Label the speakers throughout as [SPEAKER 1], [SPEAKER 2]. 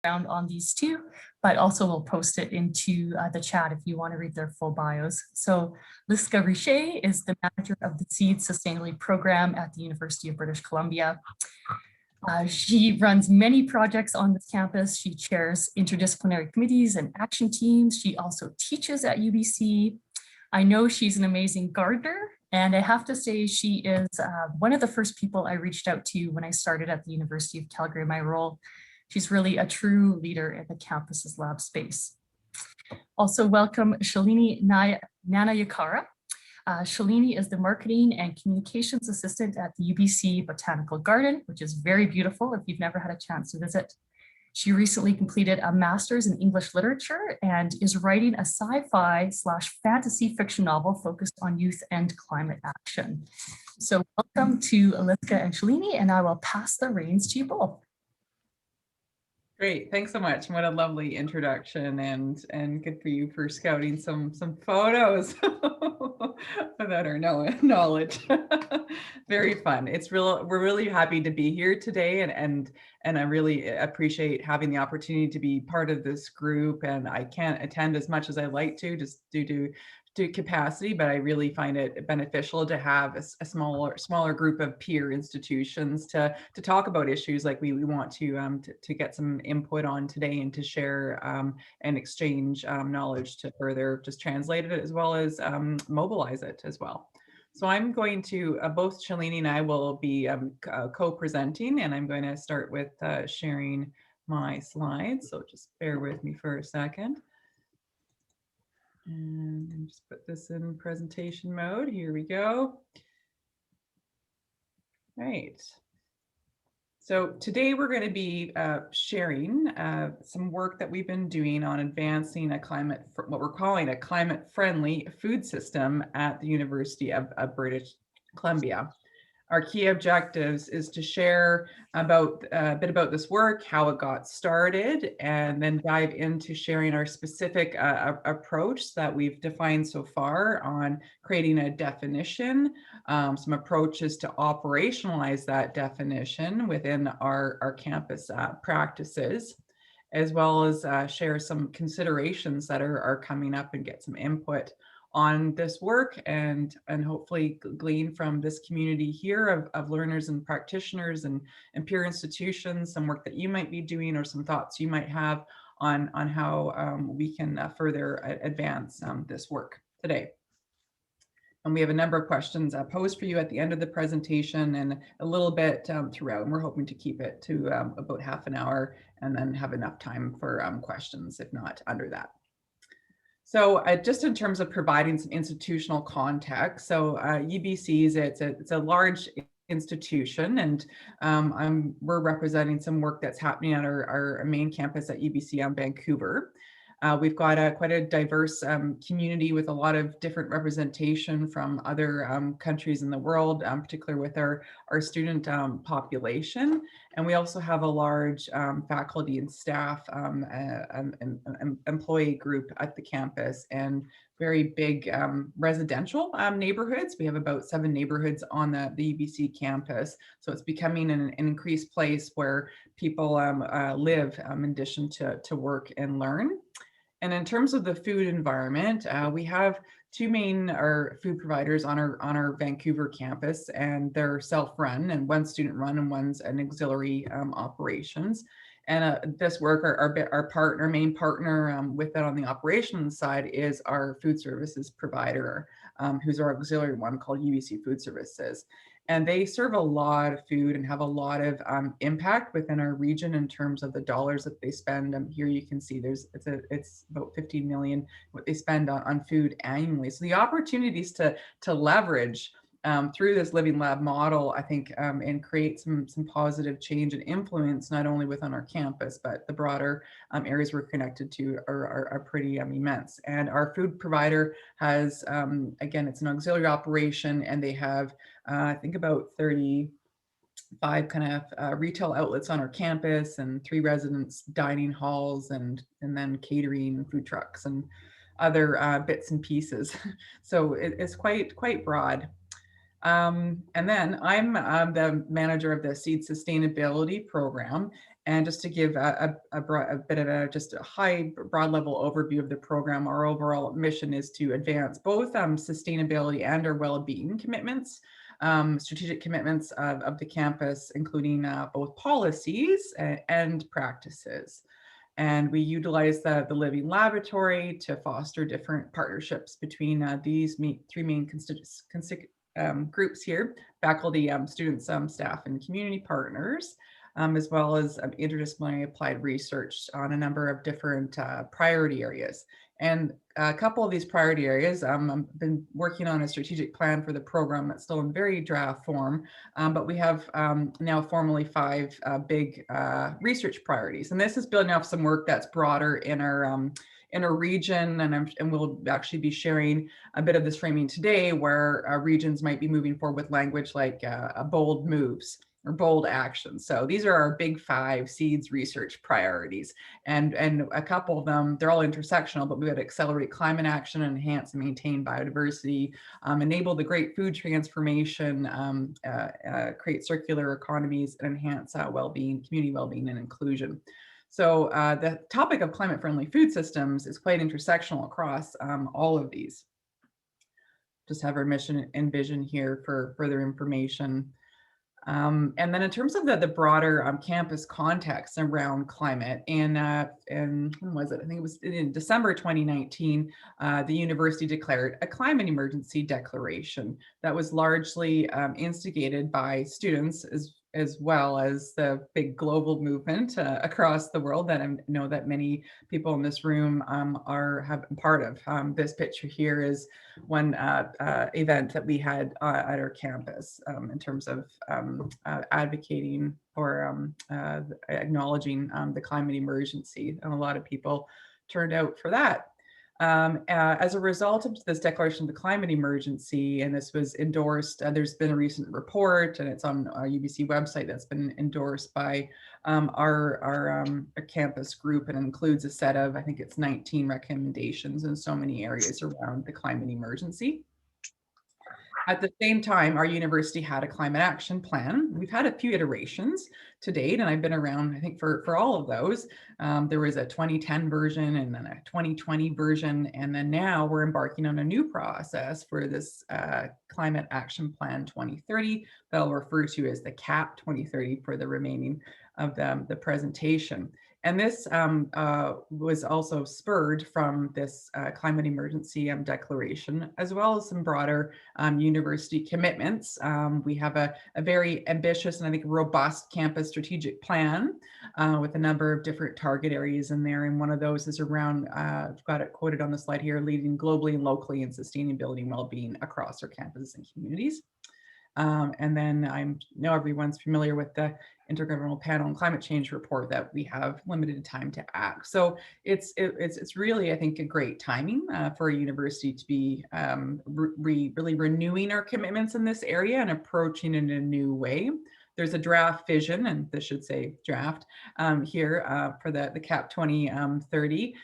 [SPEAKER 1] background on these two, but also we'll post it into the chat if you want to read their full bios. So Liska Richer is the manager of the Seed Sustainability Program at the University of British Columbia. She runs many projects on this campus. She chairs interdisciplinary committees and action teams. She also teaches at UBC. I know she's an amazing gardener, and I have to say she is one of the first people I reached out to when I started at the University of Calgary, my role. She's really a true leader in the campus's lab space. Also welcome Shalini Nanayakkara. Shalini is the Marketing and Communications Assistant at the UBC Botanical Garden, which is very beautiful if you've never had a chance to visit. She recently completed a master's in English literature and is writing a sci-fi/fantasy fiction novel focused on youth and climate action. So welcome to Aliska and Shalini, and I will pass the reins to you both.
[SPEAKER 2] Great, thanks so much. What a lovely introduction, and good for you for scouting some photos without our knowledge. Very fun. We're really happy to be here today, and I really appreciate having the opportunity to be part of this group. And I can't attend as much as I like to, just due to capacity, but I really find it beneficial to have a smaller group of peer institutions to talk about issues like we want to get some input on today, and to share and exchange knowledge to further just translate it, as well as mobilize it as well. So I'm going to, both Shalini and I will be co-presenting, and I'm going to start with sharing my slides. So just bear with me for a second. And just put this in presentation mode. Here we go. Right. So today we're going to be sharing some work that we've been doing on advancing what we're calling a climate-friendly food system at the University of British Columbia. Our key objectives is to share a bit about this work, how it got started, and then dive into sharing our specific approach that we've defined so far on creating a definition, some approaches to operationalize that definition within our campus practices, as well as share some considerations that are coming up and get some input on this work, and hopefully glean from this community here of learners and practitioners and peer institutions some work that you might be doing, or some thoughts you might have on how we can further advance this work today. And we have a number of questions posed for you at the end of the presentation, and a little bit throughout, and we're hoping to keep it to about half an hour, and then have enough time for questions, if not under that. So just in terms of providing some institutional context, so UBC's, it's a large institution, and we're representing some work that's happening at our main campus at UBC on Vancouver. We've got quite a diverse community with a lot of different representation from other countries in the world, particularly with our student population. And we also have a large faculty and staff employee group at the campus, and very big residential neighborhoods. We have about 7 neighborhoods on the UBC campus. So it's becoming an increased place where people live in addition to work and learn. And in terms of the food environment, we have 2 main food providers on our Vancouver campus, and they're self-run, and one's student-run and one's an auxiliary operations. And this work, our main partner with that on the operations side is our food services provider, who's our auxiliary one, called UBC Food Services. And they serve a lot of food and have a lot of impact within our region in terms of the dollars that they spend. Here you can see it's about 15 million what they spend on food annually. So the opportunities to leverage through this living lab model, I think, and create some positive change and influence, not only within our campus, but the broader areas we're connected to are pretty immense. And our food provider has, again, it's an auxiliary operation, and they have, I think, about 35 kind of retail outlets on our campus, and 3 residence dining halls, and then catering, food trucks, and other bits and pieces. So it's quite broad. And then I'm the manager of the Seed Sustainability Program, And just to give a bit of just a high, broad level overview of the program, our overall mission is to advance both sustainability and our well-being commitments, strategic commitments of the campus, including both policies and practices. And we utilize the living laboratory to foster different partnerships between these three main groups here: faculty, students, staff, and community partners, as well as interdisciplinary applied research on a number of different priority areas. And a couple of these priority areas, I've been working on a strategic plan for the program that's still in very draft form, but we have now formally 5 big research priorities. And this is building off some work that's broader in our region, and we'll actually be sharing a bit of this framing today, where regions might be moving forward with language like bold moves or bold actions. So these are our big 5 seeds research priorities. And a couple of them, they're all intersectional, but we've got to accelerate climate action, enhance and maintain biodiversity, enable the great food transformation, create circular economies, and enhance well-being, community well-being and inclusion. So the topic of climate-friendly food systems is quite intersectional across all of these. Just have our mission and vision here for further information. And then in terms of the broader campus context around climate, and when was it? I think it was in December 2019, the university declared a climate emergency declaration that was largely instigated by students as well as the big global movement across the world that I know that many people in this room have been part of. This picture here is one event that we had at our campus in terms of advocating or acknowledging the climate emergency, and a lot of people turned out for that. As a result of this declaration of the climate emergency, and this was endorsed, there's been a recent report, and it's on our UBC website, that's been endorsed by our campus group, and includes a set of, I think it's 19 recommendations in so many areas around the climate emergency. At the same time, our university had a climate action plan. We've had a few iterations to date, and I've been around, I think, for all of those. There was a 2010 version and then a 2020 version, and then now we're embarking on a new process for this Climate Action Plan 2030 that I'll refer to as the CAP 2030 for the remaining of the presentation. And this was also spurred from this climate emergency declaration, as well as some broader university commitments. We have a very ambitious and I think robust campus strategic plan with a number of different target areas in there. And one of those is around, I've got it quoted on the slide here, leading globally and locally in sustainability and well-being across our campuses and communities. And then I know everyone's familiar with the Intergovernmental Panel on Climate Change report that we have limited time to act. So it's really, I think, a great timing for a university to be really renewing our commitments in this area and approaching it in a new way. There's a draft vision, and this should say draft here for the CAP 2030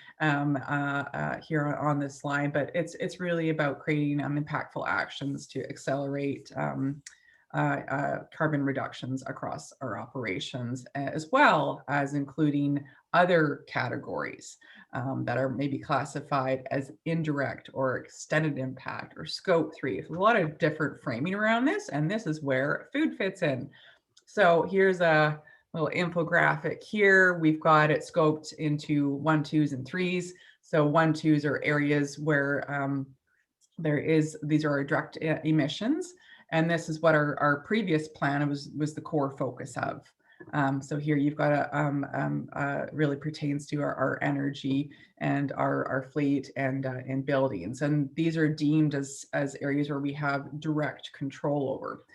[SPEAKER 2] here on this slide, but it's really about creating impactful actions to accelerate carbon reductions across our operations, as well as including other categories that are maybe classified as indirect or extended impact or scope 3. There's a lot of different framing around this, and this is where food fits in. So here's a little infographic here. We've got it scoped into 1, 2s, and 3s. So 1, 2s are areas where these are our direct emissions. And this is what our previous plan was the core focus of. So here you've got really pertains to our energy and our fleet and buildings. And these are deemed as areas where we have direct control over.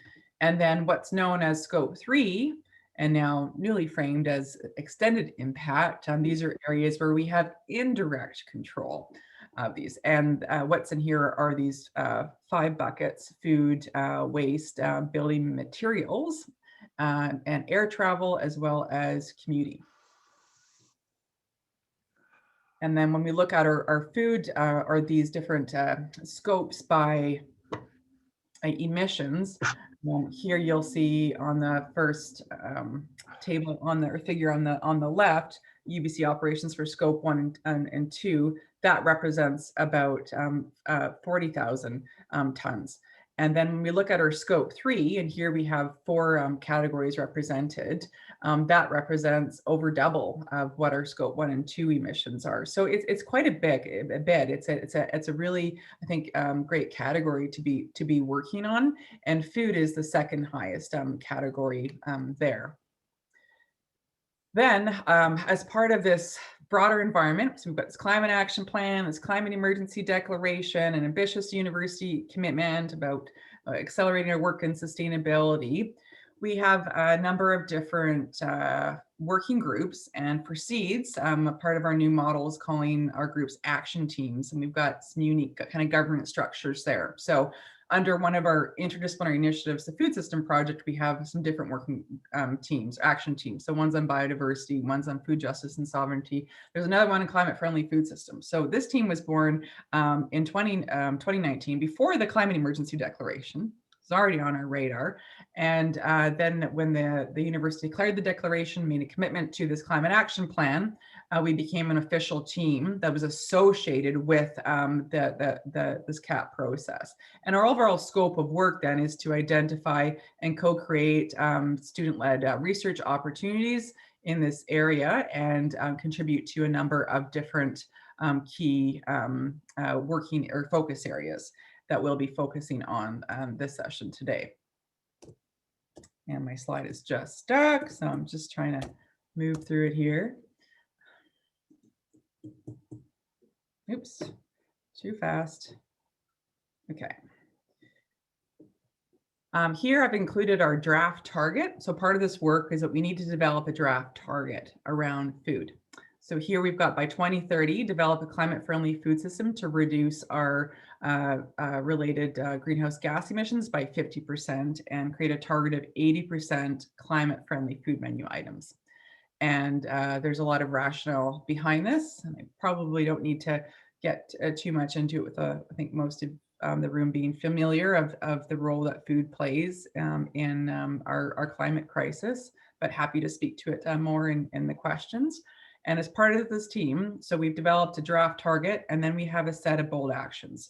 [SPEAKER 2] And then what's known as scope 3, and now newly framed as extended impact, these are areas where we have indirect control of these. And what's in here are these 5 buckets: food, waste, building materials, and air travel, as well as commuting. And then when we look at our food, are these different scopes by emissions. Here you'll see on the first table on the or figure on the left, UBC operations for scope 1 and 2, that represents about 40,000 tons. And then when we look at our scope 3, and here we have 4 categories represented, that represents over double of what our scope 1 and 2 emissions are. So it's quite a bit. It's a really, I think, great category to be working on. And food is the second highest category there. Then, as part of this broader environment, so we've got this climate action plan, this climate emergency declaration, an ambitious university commitment about accelerating our work in sustainability. We have a number of different working groups, and for seeds, a part of our new model is calling our groups action teams, and we've got some unique kind of governance structures there. So under one of our interdisciplinary initiatives, the Food System Project, we have some different working teams, action teams. So one's on biodiversity, one's on food justice and sovereignty. There's another one on climate-friendly food systems. So this team was born in 2019, before the climate emergency declaration. It's already on our radar. And then when the university declared the declaration, made a commitment to this climate action plan, we became an official team that was associated with this CAP process. And our overall scope of work then is to identify and co-create student-led research opportunities in this area and contribute to a number of different key working or focus areas that we'll be focusing on this session today. And my slide is just stuck, so I'm just trying to move through it here. Oops, too fast. Okay. Here I've included our draft target. So part of this work is that we need to develop a draft target around food. So here we've got by 2030, develop a climate-friendly food system to reduce our related greenhouse gas emissions by 50% and create a target of 80% climate-friendly food menu items. And there's a lot of rationale behind this. And I probably don't need to get too much into it with, I think most of the room being familiar of the role that food plays in our climate crisis, but happy to speak to it more in the questions. And as part of this team, so we've developed a draft target, and then we have a set of bold actions.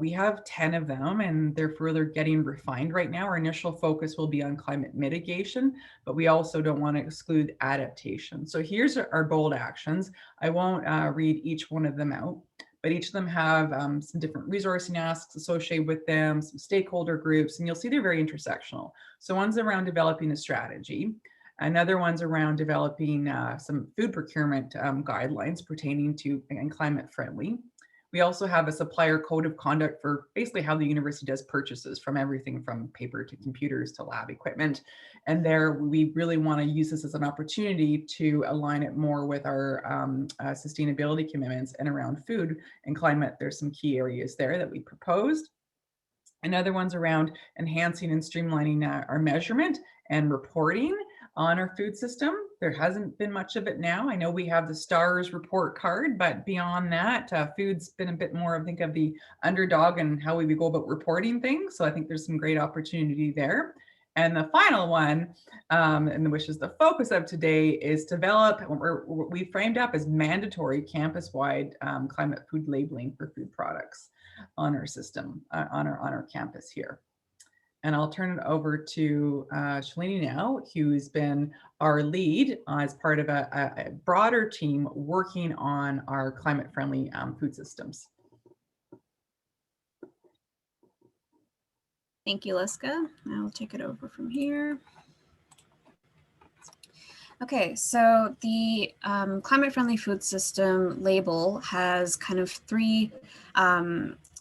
[SPEAKER 2] We have 10 of them, and they're further getting refined right now. Our initial focus will be on climate mitigation, but we also don't want to exclude adaptation. So here's our bold actions. I won't read each one of them out, but each of them have some different resourcing asks associated with them, some stakeholder groups, and you'll see they're very intersectional. So one's around developing a strategy. Another one's around developing some food procurement guidelines pertaining to and climate friendly. We also have a supplier code of conduct for basically how the university does purchases, from everything from paper to computers to lab equipment. And there we really want to use this as an opportunity to align it more with our sustainability commitments. And around food and climate, there's some key areas there that we proposed. Another one's around enhancing and streamlining our measurement and reporting on our food system. There hasn't been much of it now. I know we have the STARS report card, but beyond that, food's been a bit more, I think, of the underdog and how we go about reporting things. So I think there's some great opportunity there. And the final one, and which is the focus of today, is develop what we framed up as mandatory campus-wide climate food labeling for food products on our system, on our campus here. And I'll turn it over to Shalini now, who's been our lead as part of a broader team working on our climate-friendly food systems.
[SPEAKER 3] Thank you, Liska. I'll take it over from here. Okay, so the climate-friendly food system label has kind of three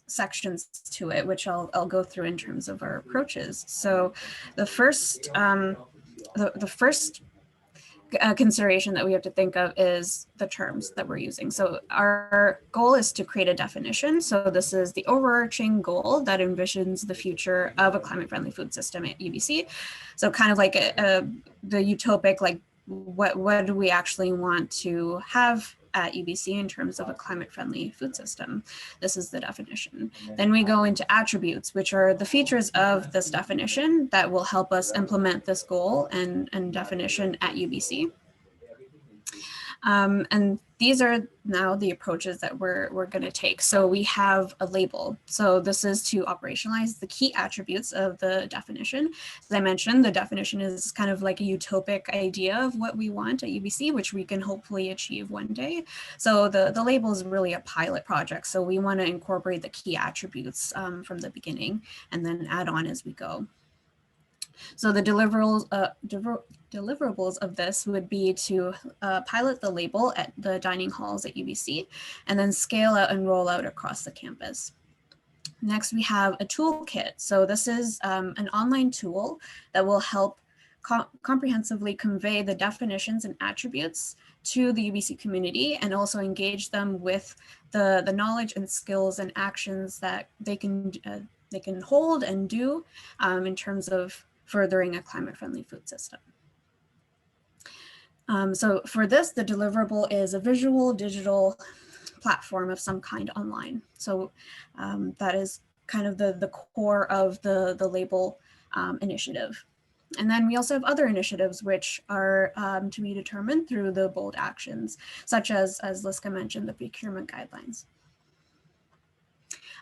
[SPEAKER 3] sections to it, which I'll go through in terms of our approaches. So the first consideration that we have to think of is the terms that we're using. So our goal is to create a definition. So this is the overarching goal that envisions the future of a climate-friendly food system at UBC. So kind of like the utopic, like what do we actually want to have at UBC in terms of a climate-friendly food system. This is the definition. Then we go into attributes, which are the features of this definition that will help us implement this goal and definition at UBC. And these are now the approaches that we're going to take. So we have a label. So this is to operationalize the key attributes of the definition. As I mentioned, the definition is kind of like a utopic idea of what we want at UBC, which we can hopefully achieve one day. So the label is really a pilot project. So we want to incorporate the key attributes from the beginning and then add on as we go. So the deliverables of this would be to pilot the label at the dining halls at UBC and then scale out and roll out across the campus. Next, we have a toolkit. So this is an online tool that will help comprehensively convey the definitions and attributes to the UBC community and also engage them with the knowledge and skills and actions that they can hold and do in terms of furthering a climate-friendly food system. So for this, the deliverable is a visual digital platform of some kind online. So that is kind of the core of the label initiative. And then we also have other initiatives which are to be determined through the bold actions, such as Liska mentioned, the procurement guidelines.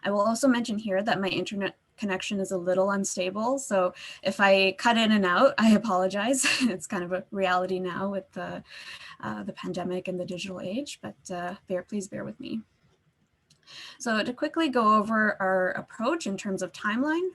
[SPEAKER 3] I will also mention here that my internet connection is a little unstable. So if I cut in and out, I apologize. It's kind of a reality now with the pandemic and the digital age, but please bear with me. So to quickly go over our approach in terms of timeline,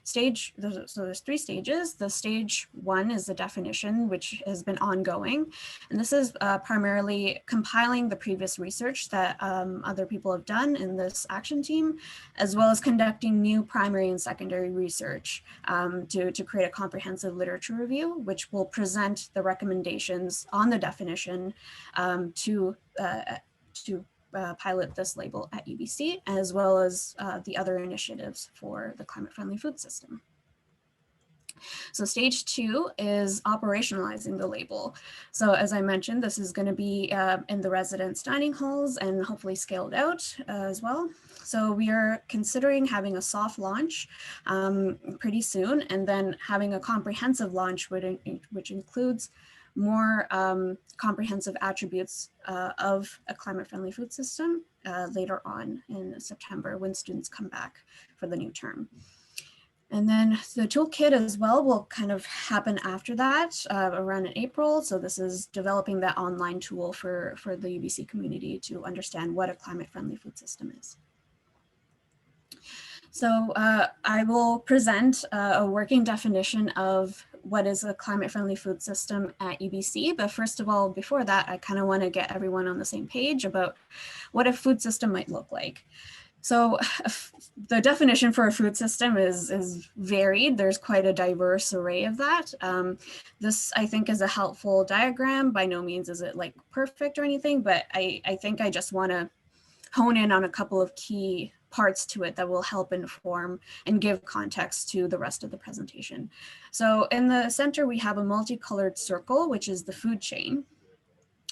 [SPEAKER 3] so there's 3 stages. The stage 1 is the definition, which has been ongoing. And this is primarily compiling the previous research that other people have done in this action team, as well as conducting new primary and secondary research to create a comprehensive literature review, which will present the recommendations on the definition to pilot this label at UBC, as well as the other initiatives for the climate-friendly food system. So stage 2 is operationalizing the label. So as I mentioned, this is going to be in the residence dining halls and hopefully scaled out as well. So we are considering having a soft launch pretty soon, and then having a comprehensive launch which includes more comprehensive attributes of a climate-friendly food system later on in September when students come back for the new term. And then the toolkit as well will kind of happen after that, around in April. So this is developing that online tool for the UBC community to understand what a climate-friendly food system is. So I will present a working definition of what is a climate-friendly food system at UBC. But first of all, before that, I kind of want to get everyone on the same page about what a food system might look like. So the definition for a food system is varied. There's quite a diverse array of that. This, I think, is a helpful diagram. By no means is it like perfect or anything, but I think I just want to hone in on a couple of key parts to it that will help inform and give context to the rest of the presentation. So in the center, we have a multicolored circle, which is the food chain.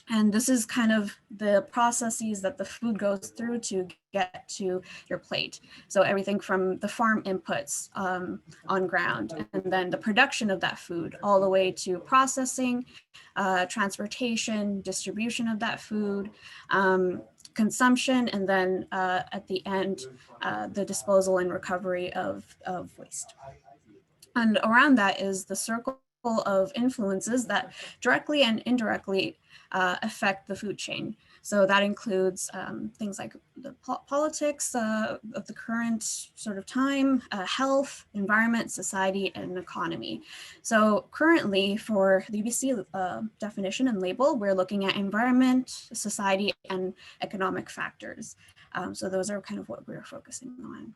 [SPEAKER 3] And this is kind of the processes that the food goes through to get to your plate. So everything from the farm inputs on ground, and then the production of that food, all the way to processing, transportation, distribution of that food, consumption, and then at the end, the disposal and recovery of waste. And around that is the circle of influences that directly and indirectly affect the food chain. So that includes things like the politics of the current sort of time, health, environment, society, and economy. So currently for the UBC definition and label, we're looking at environment, society, and economic factors. So those are kind of what we're focusing on.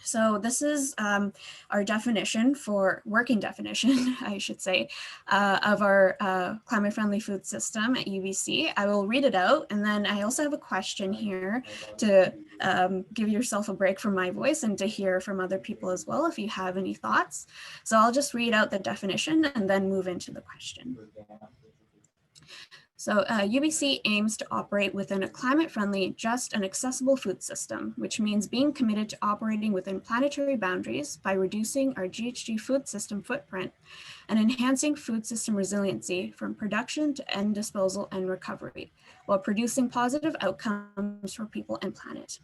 [SPEAKER 3] So this is our definition for working definition, I should say, of our climate-friendly food system at UBC. I will read it out, and then I also have a question here to give yourself a break from my voice and to hear from other people as well if you have any thoughts. So I'll just read out the definition and then move into the question. So UBC aims to operate within a climate-friendly, just, and accessible food system, which means being committed to operating within planetary boundaries by reducing our GHG food system footprint and enhancing food system resiliency from production to end disposal and recovery, while producing positive outcomes for people and planet.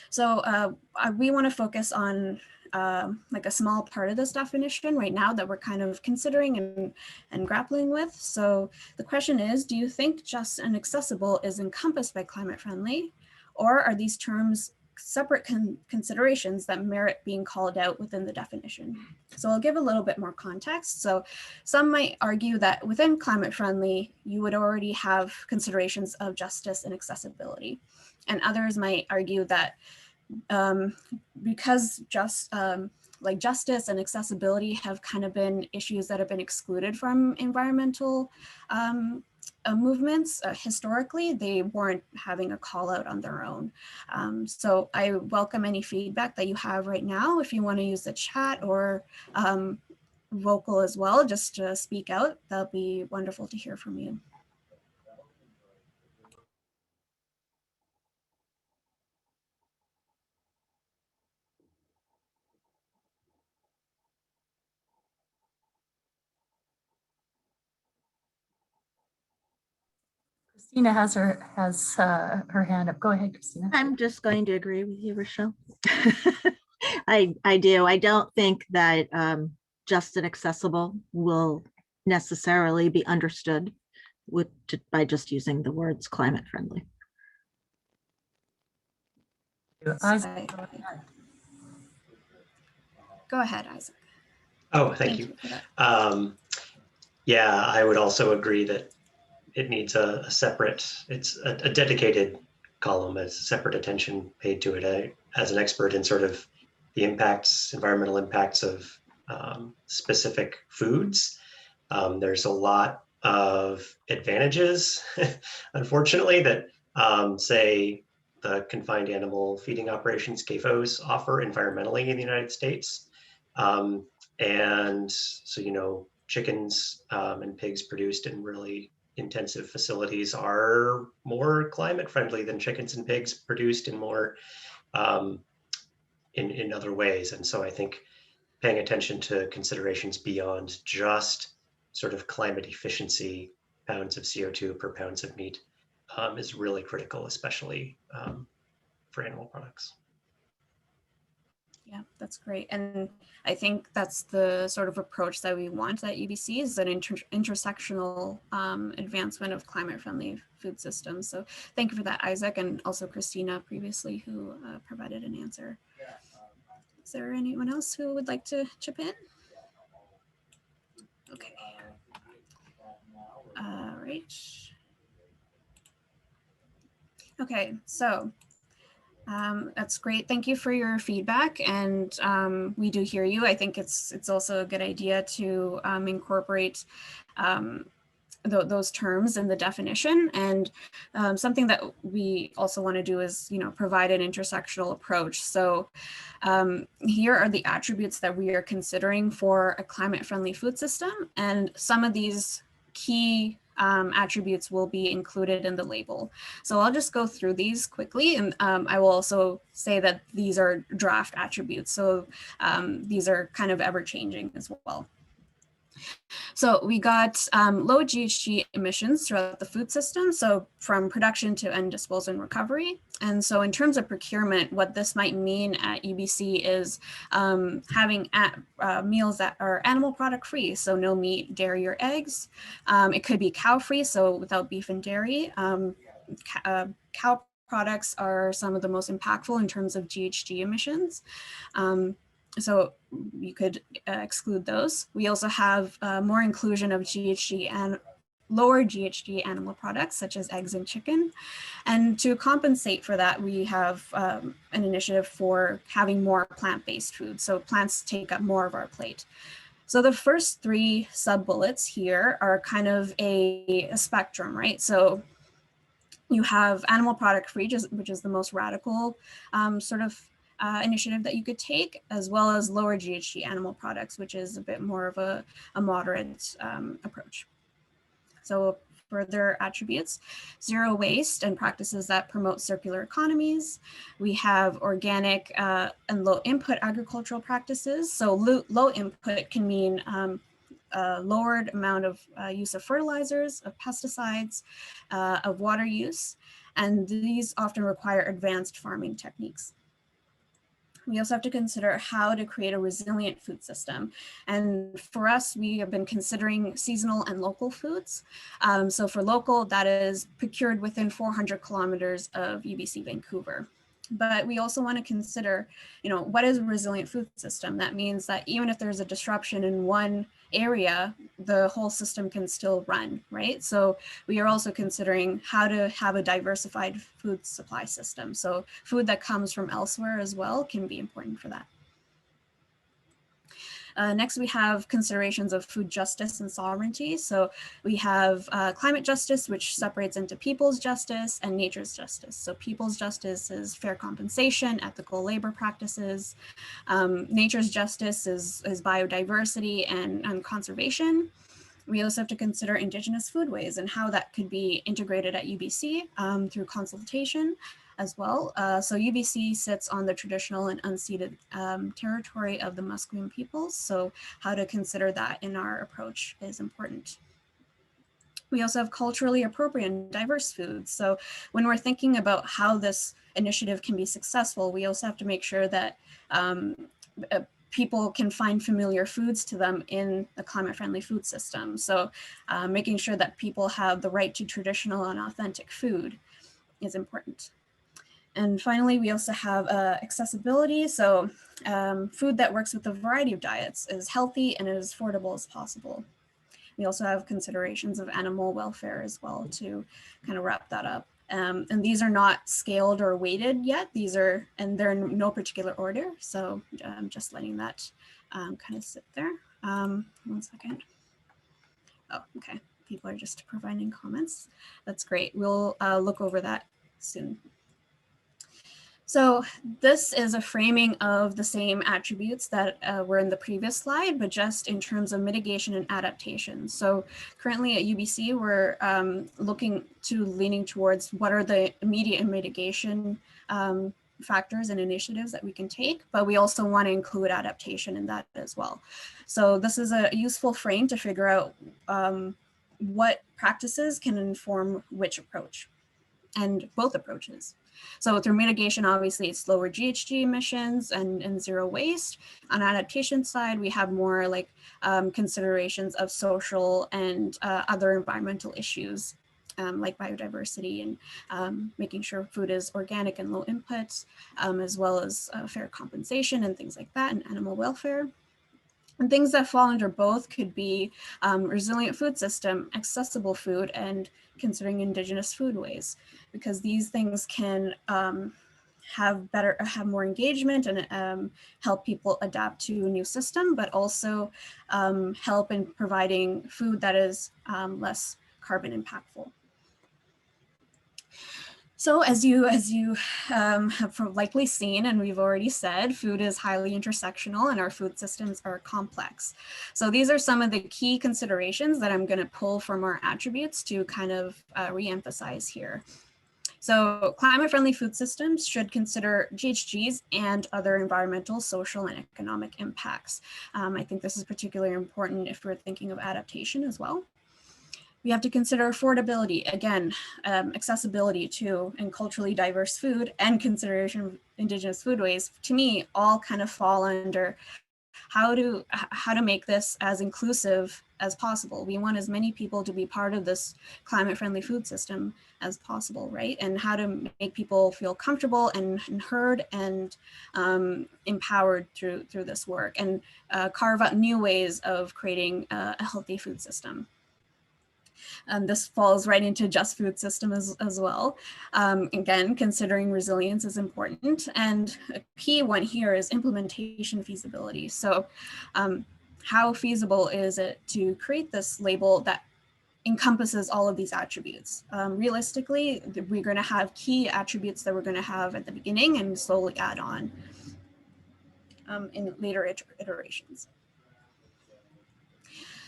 [SPEAKER 3] So we want to focus on like a small part of this definition right now that we're kind of considering and grappling with. So the question is, do you think just and accessible is encompassed by climate friendly, or are these terms separate considerations that merit being called out within the definition? So I'll give a little bit more context. So some might argue that within climate friendly, you would already have considerations of justice and accessibility. And others might argue that because like justice and accessibility have kind of been issues that have been excluded from environmental movements historically, they weren't having a call out on their own. So I welcome any feedback that you have right now. If you want to use the chat or vocal as well, just to speak out, that'll be wonderful to hear from you.
[SPEAKER 1] Christina has her hand up. Go ahead, Christina.
[SPEAKER 4] I'm just going to agree with you, Rochelle. I do. I don't think that just and accessible will necessarily be understood by just using the words climate friendly.
[SPEAKER 1] Isaac.
[SPEAKER 3] Go ahead, Isaac.
[SPEAKER 5] Oh, thank you. Yeah, I would also agree that it needs a separate, it's a dedicated column, as separate attention paid to it. As an expert in sort of the impacts, environmental impacts of specific foods, there's a lot of advantages, unfortunately, that say the confined animal feeding operations, CAFOs, offer environmentally in the United States. And so, you know, chickens and pigs produced in really intensive facilities are more climate friendly than chickens and pigs produced in more in other ways. And so I think paying attention to considerations beyond just sort of climate efficiency, pounds of CO2 per pounds of meat is really critical, especially for animal products.
[SPEAKER 3] Yeah, that's great. And I think that's the sort of approach that we want at UBC, is an intersectional advancement of climate-friendly food systems. So thank you for that, Isaac, and also Christina previously, who provided an answer. Is there anyone else who would like to chip in? Okay. All right. Okay, so that's great. Thank you for your feedback, and we do hear you. I think it's also a good idea to incorporate those terms in the definition. And something that we also want to do is, you know, provide an intersectional approach. So here are the attributes that we are considering for a climate-friendly food system, and some of these key attributes will be included in the label. So I'll just go through these quickly, and I will also say that these are draft attributes. So these are kind of ever-changing as well. So we got low GHG emissions throughout the food system, so from production to end disposal and recovery. And so in terms of procurement, what this might mean at UBC is having meals that are animal product free, so no meat, dairy, or eggs. It could be cow free, so without beef and dairy. Cow products are some of the most impactful in terms of GHG emissions. So you could exclude those. We also have more inclusion of GHG and lower GHG animal products, such as eggs and chicken. And to compensate for that, we have an initiative for having more plant-based food. So plants take up more of our plate. So the first three sub-bullets here are kind of a spectrum, right? So you have animal product free, which is the most radical sort of initiative that you could take, as well as lower GHG animal products, which is a bit more of a moderate approach. So further attributes: zero waste and practices that promote circular economies. We have organic and low input agricultural practices. So low input can mean lowered amount of use of fertilizers, of pesticides, of water use, and these often require advanced farming techniques. We also have to consider how to create a resilient food system. And for us, we have been considering seasonal and local foods. So for local, that is procured within 400 kilometers of UBC Vancouver. But we also want to consider, what is a resilient food system? That means that even if there's a disruption in one area, the whole system can still run, right? So we are also considering how to have a diversified food supply system. So food that comes from elsewhere as well can be important for that. Next, we have considerations of food justice and sovereignty. So we have climate justice, which separates into people's justice and nature's justice. So people's justice is fair compensation, ethical labor practices. Nature's justice is biodiversity and conservation. We also have to consider Indigenous foodways and how that could be integrated at UBC through consultation as well. So UBC sits on the traditional and unceded territory of the Musqueam peoples. So how to consider that in our approach is important. We also have culturally appropriate and diverse foods. So when we're thinking about how this initiative can be successful, we also have to make sure that people can find familiar foods to them in the climate-friendly food system. So making sure that people have the right to traditional and authentic food is important. And finally, we also have accessibility. So food that works with a variety of diets is healthy and as affordable as possible. We also have considerations of animal welfare as well to kind of wrap that up. And these are not scaled or weighted yet. They're in no particular order. So I'm just letting that kind of sit there. 1 second. Oh, okay. People are just providing comments. That's great. We'll look over that soon. So this is a framing of the same attributes that were in the previous slide, but just in terms of mitigation and adaptation. So currently at UBC, we're leaning towards what are the immediate mitigation factors and initiatives that we can take, but we also want to include adaptation in that as well. So this is a useful frame to figure out what practices can inform which approach, and both approaches. So through mitigation, obviously it's lower GHG emissions and zero waste. On adaptation side, we have more like considerations of social and other environmental issues like biodiversity and making sure food is organic and low input, as well as fair compensation and things like that, and animal welfare. And things that fall under both could be resilient food system, accessible food, and considering Indigenous foodways, because these things can have more engagement and help people adapt to a new system, but also help in providing food that is less carbon impactful. So as you have likely seen, and we've already said, food is highly intersectional and our food systems are complex. So these are some of the key considerations that I'm going to pull from our attributes to kind of re-emphasize here. So climate-friendly food systems should consider GHGs and other environmental, social, and economic impacts. I think this is particularly important if we're thinking of adaptation as well. We have to consider affordability, again, accessibility to and culturally diverse food, and consideration of Indigenous foodways, to me, all kind of fall under how to make this as inclusive as possible. We want as many people to be part of this climate-friendly food system as possible, right? And how to make people feel comfortable and heard and empowered through this work, and carve out new ways of creating a healthy food system. And this falls right into just food system as well. Again, considering resilience is important. And a key one here is implementation feasibility. So how feasible is it to create this label that encompasses all of these attributes? Realistically, we're going to have key attributes that we're going to have at the beginning and slowly add on in later iterations.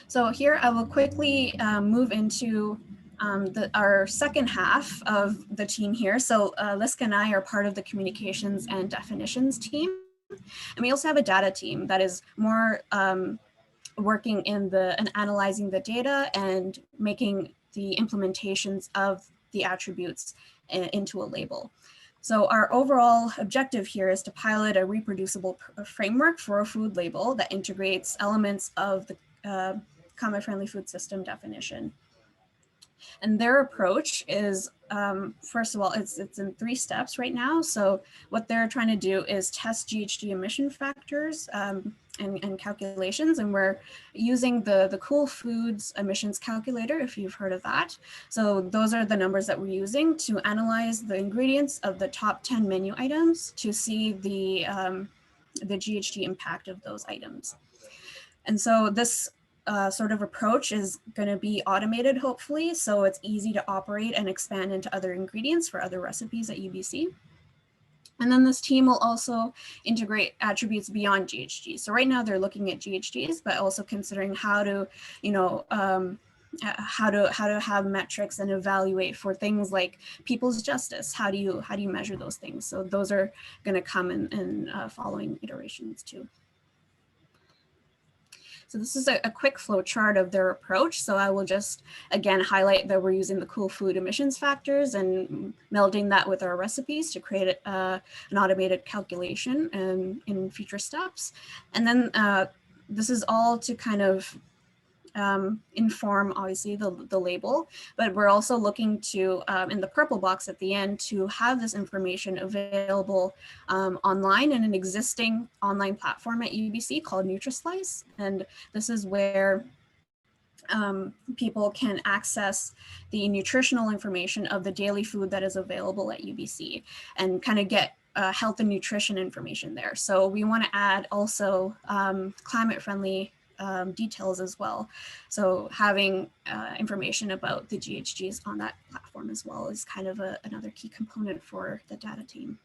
[SPEAKER 3] So here I will quickly move into our second half of the team here. So Liska and I are part of the communications and definitions team. And we also have a data team that is more working in and analyzing the data and making the implementations of the attributes into a label. So our overall objective here is to pilot a reproducible framework for a food label that integrates elements of the climate-friendly food system definition. And their approach is, first of all, it's in 3 steps right now. So what they're trying to do is test GHG emission factors and calculations. And we're using the Cool Foods emissions calculator, if you've heard of that. So those are the numbers that we're using to analyze the ingredients of the top 10 menu items to see the GHG impact of those items. And so this sort of approach is going to be automated, hopefully, so it's easy to operate and expand into other ingredients for other recipes at UBC. And then this team will also integrate attributes beyond GHG. So right now they're looking at GHGs, but also considering how to, you know, how to have metrics and evaluate for things like people's justice. How do you measure those things? So those are going to come in following iterations too. So this is a quick flow chart of their approach. So I will just, again, highlight that we're using the Cool Food emissions factors and melding that with our recipes to create an automated calculation in future steps. And then this is all to kind of inform, obviously, the label, but we're also looking to, in the purple box at the end, to have this information available online in an existing online platform at UBC called NutriSlice. And this is where people can access the nutritional information of the daily food that is available at UBC and kind of get health and nutrition information there. So we want to add also climate-friendly details as well. So having information about the GHGs on that platform as well is kind of another key component for the data team.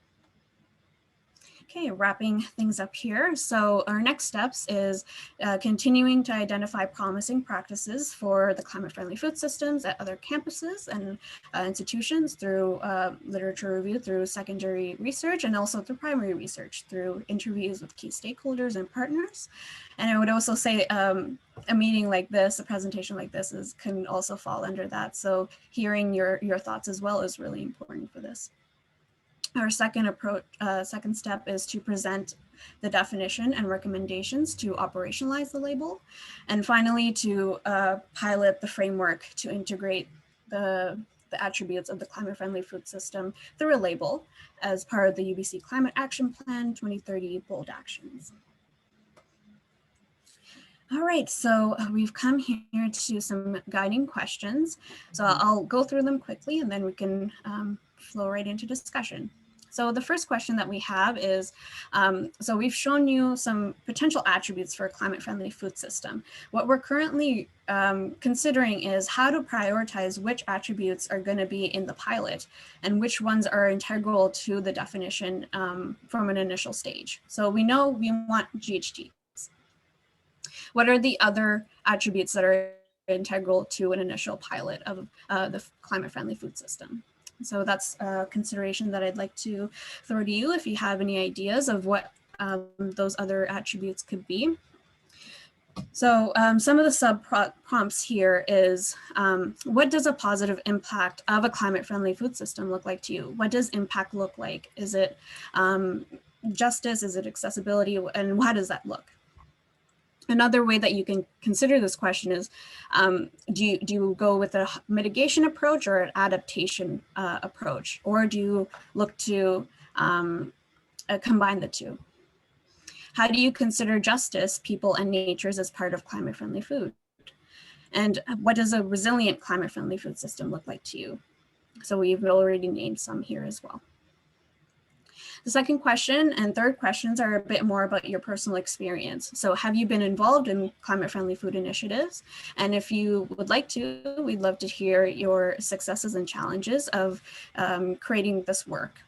[SPEAKER 3] Okay, wrapping things up here. So our next steps is continuing to identify promising practices for the climate-friendly food systems at other campuses and institutions through literature review, through secondary research, and also through primary research, through interviews with key stakeholders and partners. And I would also say a meeting like this, a presentation like this can also fall under that. So hearing your thoughts as well is really important for this. Our second step is to present the definition and recommendations to operationalize the label. And finally, to pilot the framework to integrate the attributes of the climate-friendly food system through a label as part of the UBC Climate Action Plan 2030 Bold Actions. All right, so we've come here to some guiding questions. So I'll go through them quickly and then we can flow right into discussion. So the first question that we have is, so we've shown you some potential attributes for a climate-friendly food system. What we're currently considering is how to prioritize which attributes are going to be in the pilot and which ones are integral to the definition from an initial stage. So we know we want GHGs. What are the other attributes that are integral to an initial pilot of the climate-friendly food system? So that's a consideration that I'd like to throw to you if you have any ideas of what those other attributes could be. So some of the sub-prompts here is, what does a positive impact of a climate-friendly food system look like to you? What does impact look like? Is it justice? Is it accessibility? And how does that look? Another way that you can consider this question is, do you go with a mitigation approach or an adaptation approach? Or do you look to combine the two? How do you consider justice, people, and natures as part of climate-friendly food? And what does a resilient climate-friendly food system look like to you? So we've already named some here as well. The second question and third questions are a bit more about your personal experience. So have you been involved in climate-friendly food initiatives? And if you would like to, we'd love to hear your successes and challenges of creating this work.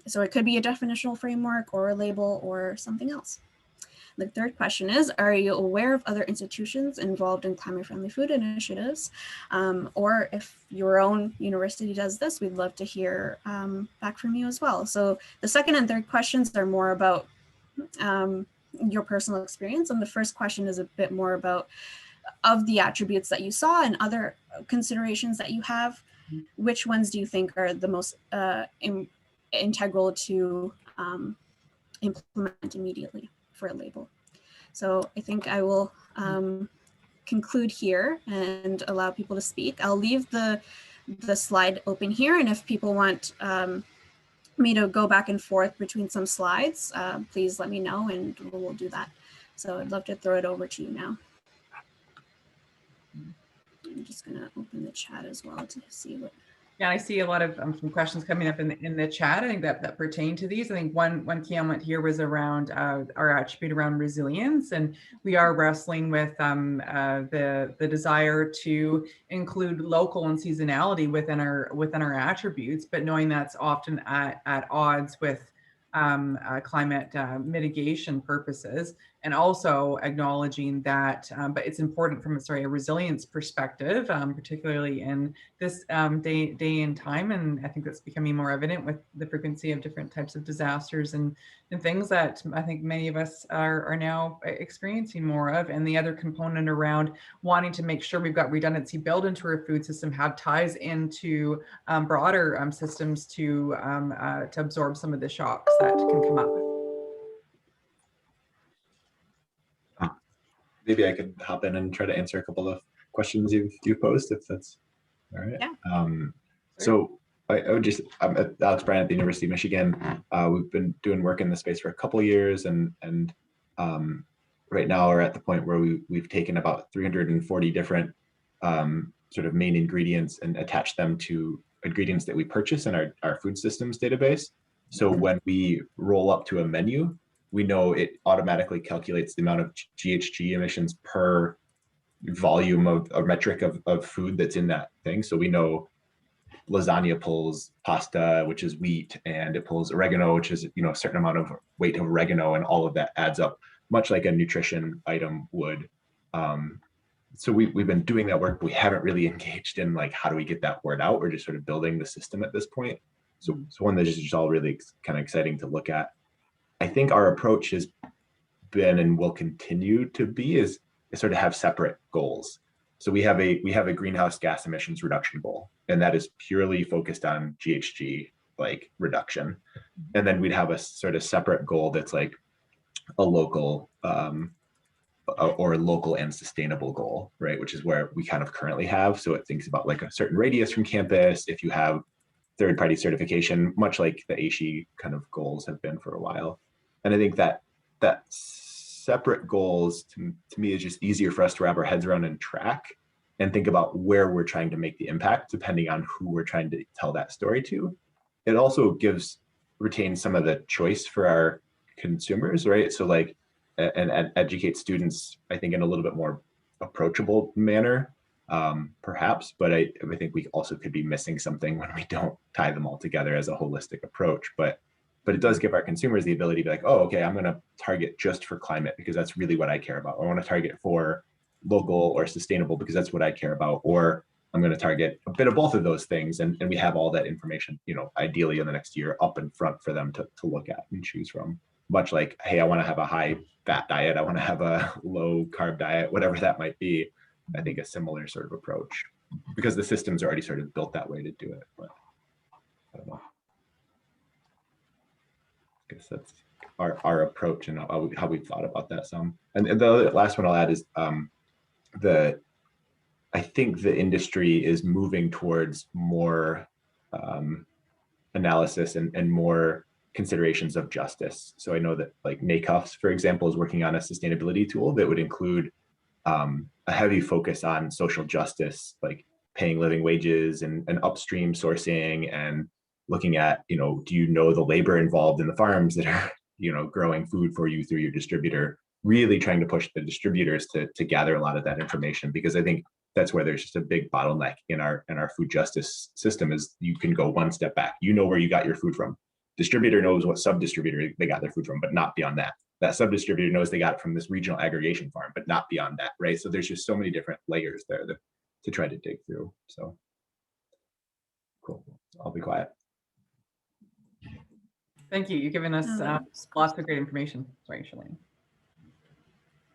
[SPEAKER 3] So it could be a definitional framework or a label or something else. The third question is, are you aware of other institutions involved in climate-friendly food initiatives? Or if your own university does this, we'd love to hear back from you as well. So the second and third questions are more about your personal experience. And the first question is a bit more about, of the attributes that you saw and other considerations that you have, which ones do you think are the most integral to implement immediately for a label? So I think I will conclude here and allow people to speak. I'll leave the slide open here, and if people want me to go back and forth between some slides, please let me know and we'll do that. So I'd love to throw it over to you now. I'm just gonna open the chat as well to see what.
[SPEAKER 2] Yeah, I see a lot of some questions coming up in the chat. I think that pertain to these. I think one key element here was around our attribute around resilience, and we are wrestling with the desire to include local and seasonality within our attributes, but knowing that's often at odds with climate mitigation purposes, and also acknowledging that, but it's important from a resilience perspective, particularly in this day and time. And I think that's becoming more evident with the frequency of different types of disasters and things that I think many of us are now experiencing more of. And the other component around wanting to make sure we've got redundancy built into our food system, how it ties into broader systems to absorb some of the shocks that can come up.
[SPEAKER 6] Maybe I could hop in and try to answer a couple of questions you've posed, if that's all right.
[SPEAKER 3] Yeah.
[SPEAKER 6] So I would just, I'm Alex Bryan at the University of Michigan. We've been doing work in the space for a couple of years, and right now we're at the point where we've taken about 340 different sort of main ingredients and attached them to ingredients that we purchase in our food systems database. So when we roll up to a menu, we know it automatically calculates the amount of GHG emissions per volume of a metric of food that's in that thing. So we know lasagna pulls pasta, which is wheat, and it pulls oregano, which is a certain amount of weight of oregano, and all of that adds up, much like a nutrition item would. So we've been doing that work. We haven't really engaged in how do we get that word out. We're just sort of building the system at this point. So one that is just all really kind of exciting to look at. I think our approach has been and will continue to be is sort of have separate goals. So we have a greenhouse gas emissions reduction goal, and that is purely focused on GHG reduction. And then we'd have a sort of separate goal that's like a local or a local and sustainable goal, right? Which is where we kind of currently have. So it thinks about a certain radius from campus. If you have third-party certification, much like the ASHE kind of goals have been for a while. And I think that separate goals to me is just easier for us to wrap our heads around and track and think about where we're trying to make the impact depending on who we're trying to tell that story to. It also retains some of the choice for our consumers, right? So and educate students, I think, in a little bit more approachable manner, perhaps, but I think we also could be missing something when we don't tie them all together as a holistic approach. But it does give our consumers the ability to be like, oh, okay, I'm going to target just for climate because that's really what I care about. I want to target for local or sustainable because that's what I care about. Or I'm going to target a bit of both of those things. And we have all that information, ideally in the next year up in front for them to look at and choose from. Much like, hey, I want to have a high fat diet. I want to have a low carb diet, whatever that might be. I think a similar sort of approach, because the system's already sort of built that way to do it. But I don't know. I guess that's our approach and how we've thought about that some. And the last one I'll add is I think the industry is moving towards more analysis and more considerations of justice. So I know that NACUFS, for example, is working on a sustainability tool that would include a heavy focus on social justice, like paying living wages and upstream sourcing, and looking at, do you know the labor involved in the farms that are, growing food for you through your distributor, really trying to push the distributors to gather a lot of that information, because I think that's where there's just a big bottleneck in our food justice system is you can go one step back. Where you got your food from. Distributor knows what sub-distributor they got their food from, but not beyond that. that sub-distributor knows they got it from this regional aggregation farm, but not beyond that, right? So there's just so many different layers there to try to dig through. So cool. I'll be quiet.
[SPEAKER 2] Thank you. You've given us lots of great information. Sorry, Shalene.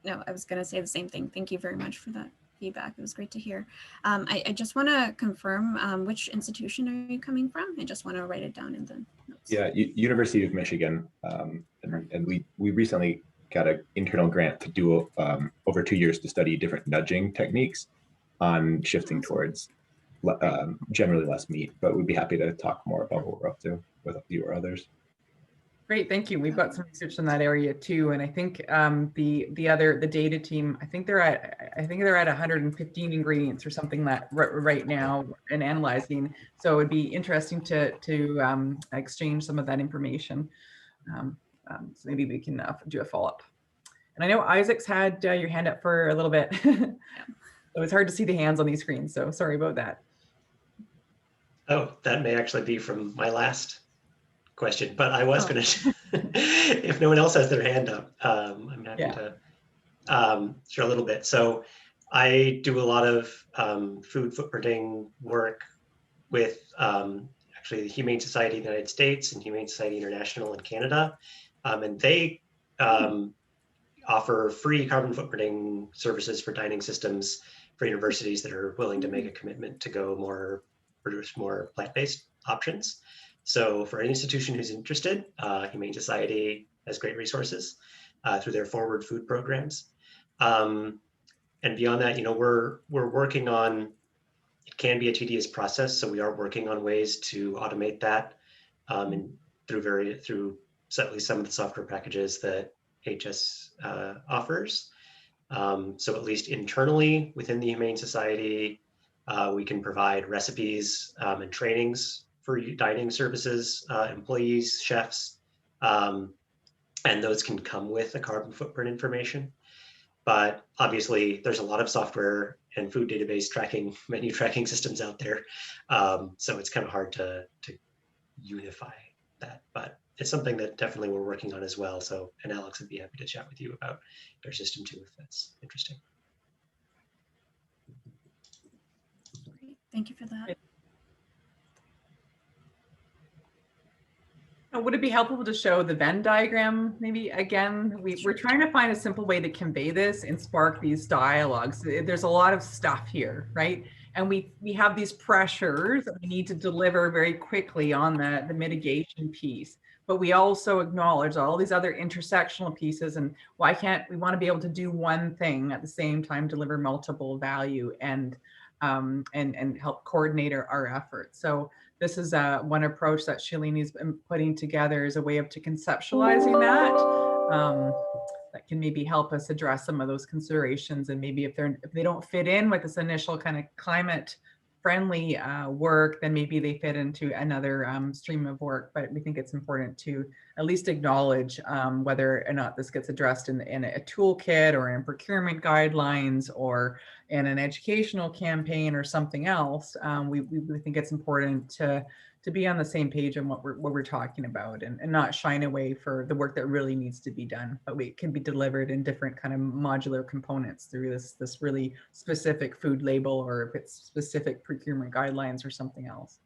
[SPEAKER 3] No, I was going to say the same thing. Thank you very much for that feedback. It was great to hear. I just want to confirm which institution are you coming from? I just want to write it down in the notes.
[SPEAKER 6] Yeah, University of Michigan. And we recently got an internal grant to do over 2 years to study different nudging techniques on shifting towards generally less meat, but we'd be happy to talk more about what we're up to with you or others.
[SPEAKER 2] Great, thank you. We've got some research in that area too, and I think the data team, I think they're at 115 ingredients or something that right now and analyzing. So it would be interesting to exchange some of that information. So maybe we can do a follow up. And I know Isaac's had your hand up for a little bit, so it's hard to see the hands on these screens. So sorry about that.
[SPEAKER 5] Oh, that may actually be from my last question, but I was going to, if no one else has their hand up, I'm happy to share a little bit. So I do a lot of food footprinting work with actually the Humane Society of the United States and Humane Society International in Canada. And they offer free carbon footprinting services for dining systems for universities that are willing to make a commitment to produce more plant-based options. So for an institution who's interested, Humane Society has great resources through their forward food programs. And beyond that, we're working on, it can be a tedious process. So we are working on ways to automate that and through certainly some of the software packages that HS offers. So at least internally within the Humane Society, we can provide recipes and trainings for dining services, employees, chefs, and those can come with the carbon footprint information. But obviously, there's a lot of software and food database tracking, menu tracking systems out there. So it's kind of hard to unify that, but it's something that definitely we're working on as well. So, and Alex would be happy to chat with you about their system too, if that's interesting.
[SPEAKER 3] Great. Thank you for that.
[SPEAKER 2] Would it be helpful to show the Venn diagram maybe again? We're trying to find a simple way to convey this and spark these dialogues. There's a lot of stuff here, right? And we have these pressures that we need to deliver very quickly on the mitigation piece. But we also acknowledge all these other intersectional pieces, and why can't we want to be able to do one thing at the same time, deliver multiple value and help coordinate our efforts. So this is one approach that Shalini's been putting together as a way of conceptualizing that can maybe help us address some of those considerations. And maybe if they don't fit in with this initial kind of climate friendly work, then maybe they fit into another stream of work. But we think it's important to at least acknowledge whether or not this gets addressed in a toolkit or in procurement guidelines or in an educational campaign or something else. We think it's important to be on the same page on what we're talking about and not shine away for the work that really needs to be done, but it can be delivered in different kind of modular components through this really specific food label, or if it's specific procurement guidelines or something else.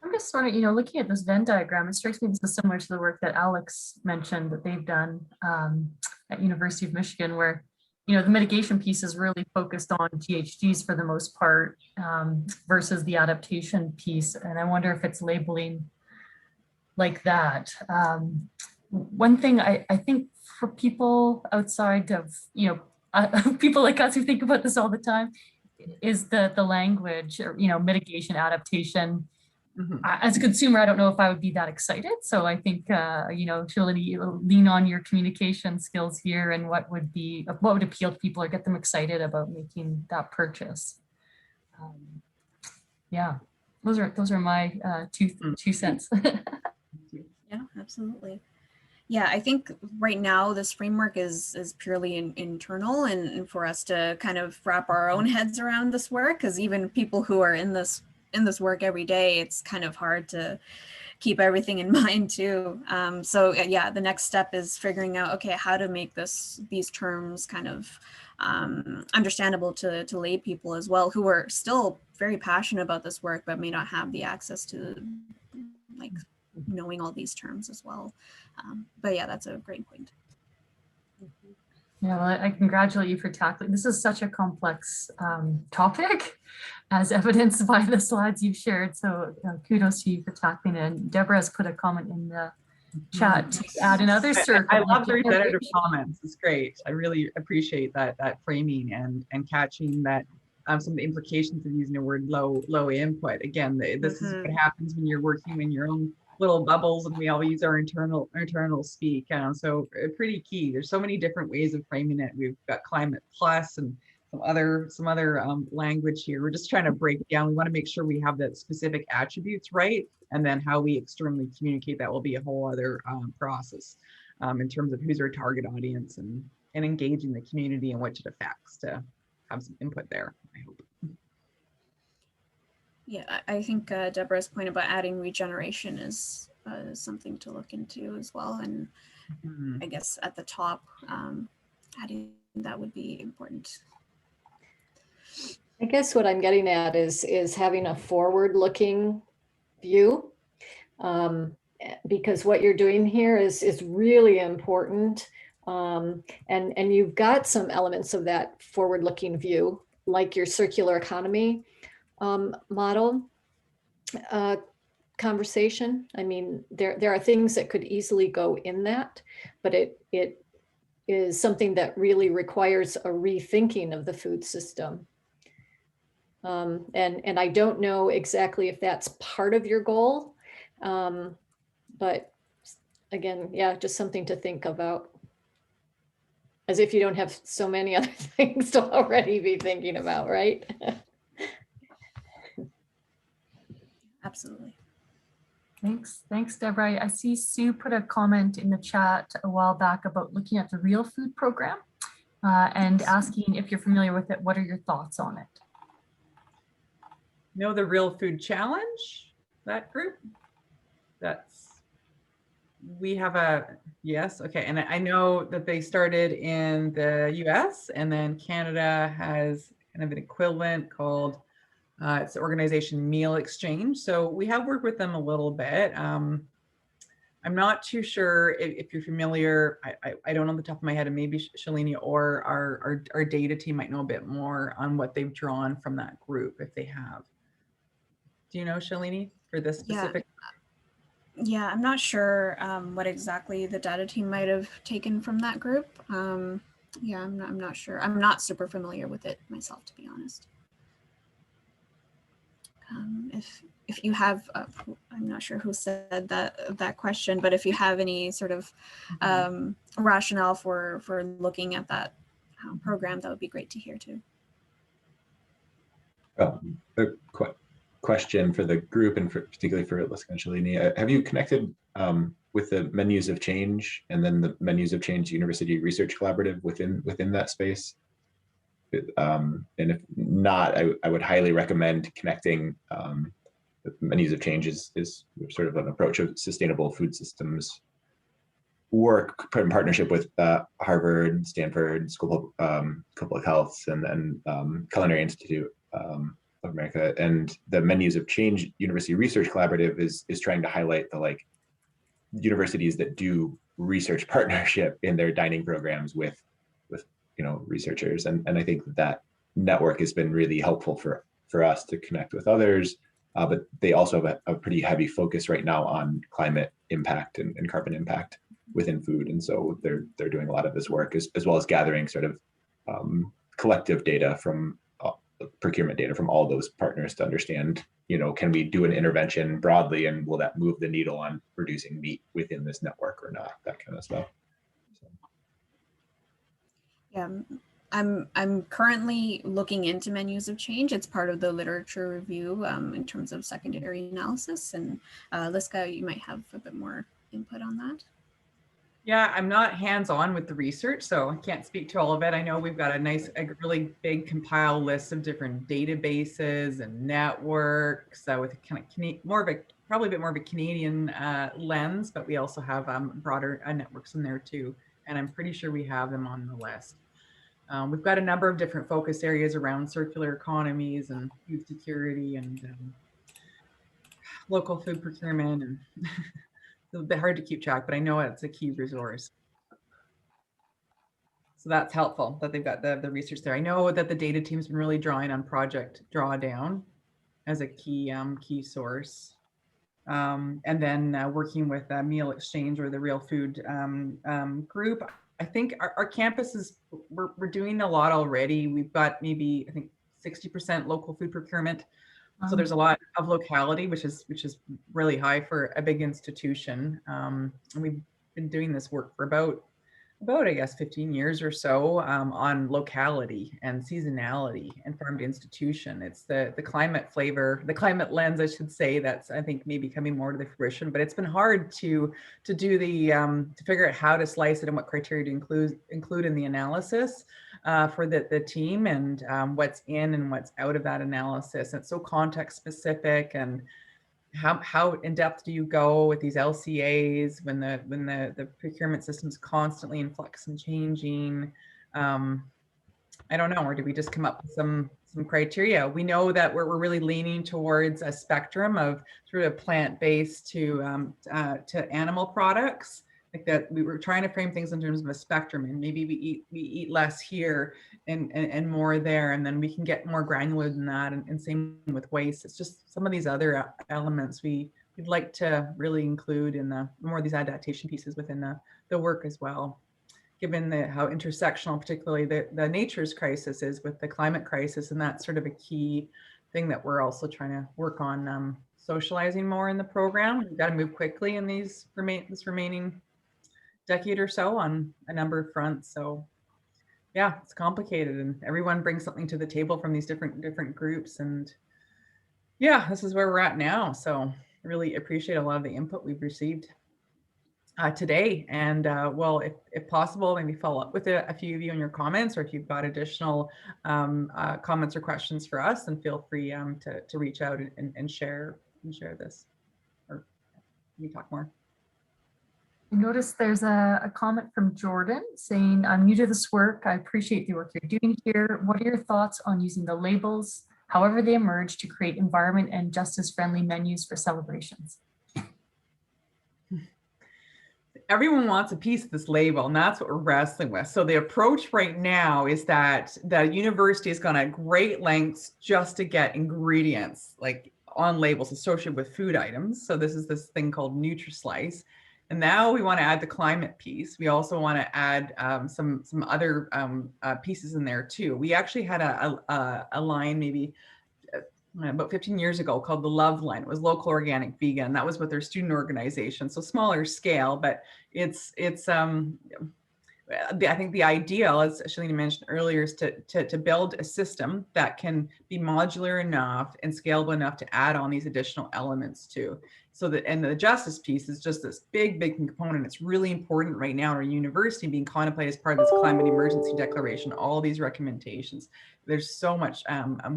[SPEAKER 1] I'm just wondering, looking at this Venn diagram, it strikes me this is similar to the work that Alex mentioned that they've done at University of Michigan, where the mitigation piece is really focused on GHGs for the most part versus the adaptation piece. And I wonder if it's labeling like that. One thing I think for people outside of, people like us who think about this all the time is the language, or, mitigation, adaptation.
[SPEAKER 2] Mm-hmm.
[SPEAKER 1] As a consumer, I don't know if I would be that excited. So I think, Shalini, lean on your communication skills here and what would appeal to people or get them excited about making that purchase. Yeah, those are my two cents.
[SPEAKER 3] Yeah, absolutely. Yeah, I think right now this framework is purely internal, and for us to kind of wrap our own heads around this work, because even people who are in this in this work every day, it's kind of hard to keep everything in mind too. So yeah, the next step is figuring out, okay, how to make these terms kind of understandable to lay people as well, who are still very passionate about this work, but may not have the access to like knowing all these terms as well. But yeah, that's a great point.
[SPEAKER 1] Yeah, well, I congratulate you for tackling. This is such a complex topic, as evidenced by the slides you've shared. So kudos to you for tackling it. And Deborah has put a comment in the chat to add another circle.
[SPEAKER 2] I love the repetitive comments. It's great. I really appreciate that framing and catching that some of the implications of using the word low input. Again, this is what happens when you're working in your own little bubbles, and we all use our internal speak. So pretty key. There's so many different ways of framing it. We've got climate plus and some other language here. We're just trying to break down. We want to make sure we have the specific attributes right, and then how we externally communicate that will be a whole other process in terms of who's our target audience and engaging the community and what it affects to have some input there, I hope.
[SPEAKER 3] Yeah, I think Deborah's point about adding regeneration is something to look into as well. And I guess at the top, adding that would be important.
[SPEAKER 7] I guess what I'm getting at is having a forward-looking view, because what you're doing here is really important. And you've got some elements of that forward-looking view, like your circular economy model conversation. I mean, there are things that could easily go in that, but it is something that really requires a rethinking of the food system. And I don't know exactly if that's part of your goal, but again, yeah, just something to think about. As if you don't have so many other things to already be thinking about, right?
[SPEAKER 3] Absolutely.
[SPEAKER 1] Thanks, Deborah. I see Sue put a comment in the chat a while back about looking at the Real Food program and asking if you're familiar with it. What are your thoughts on it?
[SPEAKER 2] Know the Real Food Challenge, that group? We have yes, okay. And I know that they started in the US, and then Canada has kind of an equivalent called, it's the organization Meal Exchange. So we have worked with them a little bit. I'm not too sure if you're familiar. I don't know the top of my head, and maybe Shalini or our data team might know a bit more on what they've drawn from that group, if they have. Do you know, Shalini, for this specific?
[SPEAKER 3] Yeah, I'm not sure what exactly the data team might have taken from that group. Yeah, I'm not sure. I'm not super familiar with it myself, to be honest. If you have, I'm not sure who said that question, but if you have any sort of rationale for looking at that program, that would be great to hear too.
[SPEAKER 6] A question for the group, and particularly for Liska and Shalini. Have you connected with the Menus of Change and then the Menus of Change University Research Collaborative within that space? And if not, I would highly recommend connecting. The Menus of Change is sort of an approach of sustainable food systems work in partnership with Harvard, Stanford, School of Public Health, and then Culinary Institute of America. And the Menus of Change University Research Collaborative is trying to highlight the universities that do research partnership in their dining programs with researchers. And I think that network has been really helpful for us to connect with others. But they also have a pretty heavy focus right now on climate impact and carbon impact within food. And so they're doing a lot of this work as well as gathering sort of collective data from procurement data from all those partners to understand, can we do an intervention broadly, and will that move the needle on reducing meat within this network or not, that kind of stuff. So.
[SPEAKER 3] Yeah, I'm currently looking into Menus of Change. It's part of the literature review in terms of secondary analysis. And Liska, you might have a bit more input on that.
[SPEAKER 2] Yeah, I'm not hands-on with the research, so I can't speak to all of it. I know we've got a really big compiled list of different databases and networks with kind of more of a, probably a bit more of a Canadian lens, but we also have broader networks in there too. And I'm pretty sure we have them on the list. We've got a number of different focus areas around circular economies and food security and local food procurement, and it's a bit hard to keep track, but I know it's a key resource. So that's helpful that they've got the research there. I know that the data team's been really drawing on Project Drawdown as a key source. And then working with Meal Exchange or the Real Food group. I think our campus is, we're doing a lot already. We've got maybe, I think 60% local food procurement. So there's a lot of locality, which is really high for a big institution. And we've been doing this work for about I guess 15 years or so on locality and seasonality and farm to institution. It's the climate flavor, the climate lens, I should say, that's I think maybe coming more to the fruition. But it's been hard to do the to figure out how to slice it and what criteria to include in the analysis for the team, and what's in and what's out of that analysis. It's so context specific, and how in depth do you go with these LCAs when the procurement system's constantly in flux and changing? I don't know, or do we just come up with some criteria? We know that we're really leaning towards a spectrum of sort of plant-based to animal products. Like that, we were trying to frame things in terms of a spectrum, and maybe we eat less here and more there, and then we can get more granular than that. And same with waste. It's just some of these other elements we'd like to really include in the more of these adaptation pieces within the work as well, given how intersectional, particularly the nature's crisis is with the climate crisis. And that's sort of a key thing that we're also trying to work on socializing more in the program. We've got to move quickly in this remaining decade or so on a number of fronts. So yeah, it's complicated, and everyone brings something to the table from these different groups. And yeah, this is where we're at now. So I really appreciate a lot of the input we've received today. And well, if possible, maybe follow up with a few of you in your comments, or if you've got additional comments or questions for us, then feel free to reach out and share this, or we talk more.
[SPEAKER 1] I noticed there's a comment from Jordan saying, I'm new to this work. I appreciate the work you're doing here. What are your thoughts on using the labels, however they emerge, to create environment and justice-friendly menus for celebrations?
[SPEAKER 2] Everyone wants a piece of this label, and that's what we're wrestling with. So the approach right now is that the university has gone at great lengths just to get ingredients like on labels associated with food items. So this is this thing called NutriSlice. And now we want to add the climate piece. We also want to add some other pieces in there too. We actually had a line maybe about 15 years ago called the Love Line. It was local, organic, vegan. That was with their student organization. So smaller scale, but it's I think the ideal, as Shalini mentioned earlier, is to build a system that can be modular enough and scalable enough to add on these additional elements to. So that, and the justice piece is just this big component. It's really important right now in our university being contemplated as part of this climate emergency declaration, all these recommendations. There's so much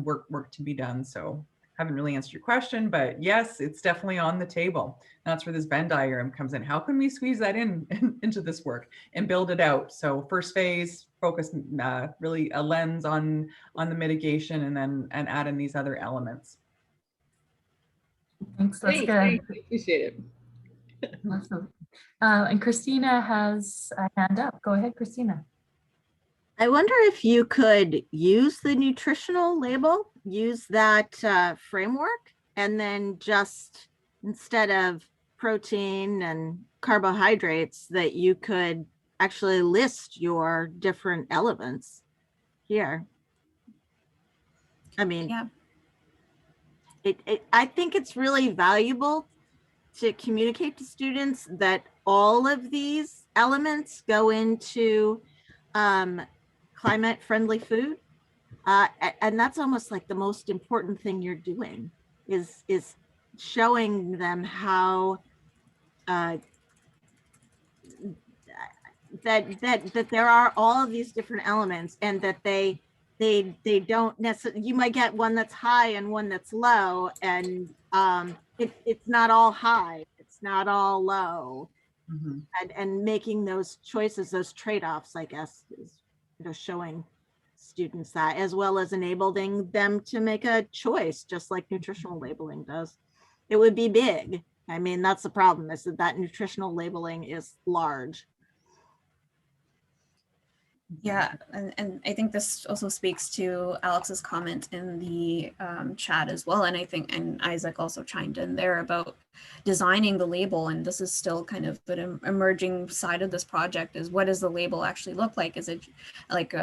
[SPEAKER 2] work to be done. So haven't really answered your question, but yes, it's definitely on the table. That's where this Venn diagram comes in. How can we squeeze that into this work and build it out? So first phase, focus really a lens on the mitigation, and add in these other elements.
[SPEAKER 1] Thanks, that's good.
[SPEAKER 7] I appreciate it.
[SPEAKER 1] Awesome. And Christina has a hand up. Go ahead, Christina.
[SPEAKER 4] I wonder if you could use the nutritional label, use that framework, and then just instead of protein and carbohydrates, that you could actually list your different elements here. I mean,
[SPEAKER 3] Yeah.
[SPEAKER 4] I think it's really valuable to communicate to students that all of these elements go into climate friendly food. And that's almost like the most important thing you're doing is showing them how that there are all of these different elements, and that they don't necessarily, you might get one that's high and one that's low, and it's not all high, it's not all low.
[SPEAKER 2] Mhm.
[SPEAKER 4] And making those choices, those trade-offs, I guess, is, you know, showing students that, as well as enabling them to make a choice, just like nutritional labeling does. It would be big. I mean, that's the problem, is that nutritional labeling is large.
[SPEAKER 3] Yeah, and I think this also speaks to Alex's comment in the chat as well. And I think, and Isaac also chimed in there about designing the label. And this is still kind of an emerging side of this project, is what does the label actually look like? Is it like,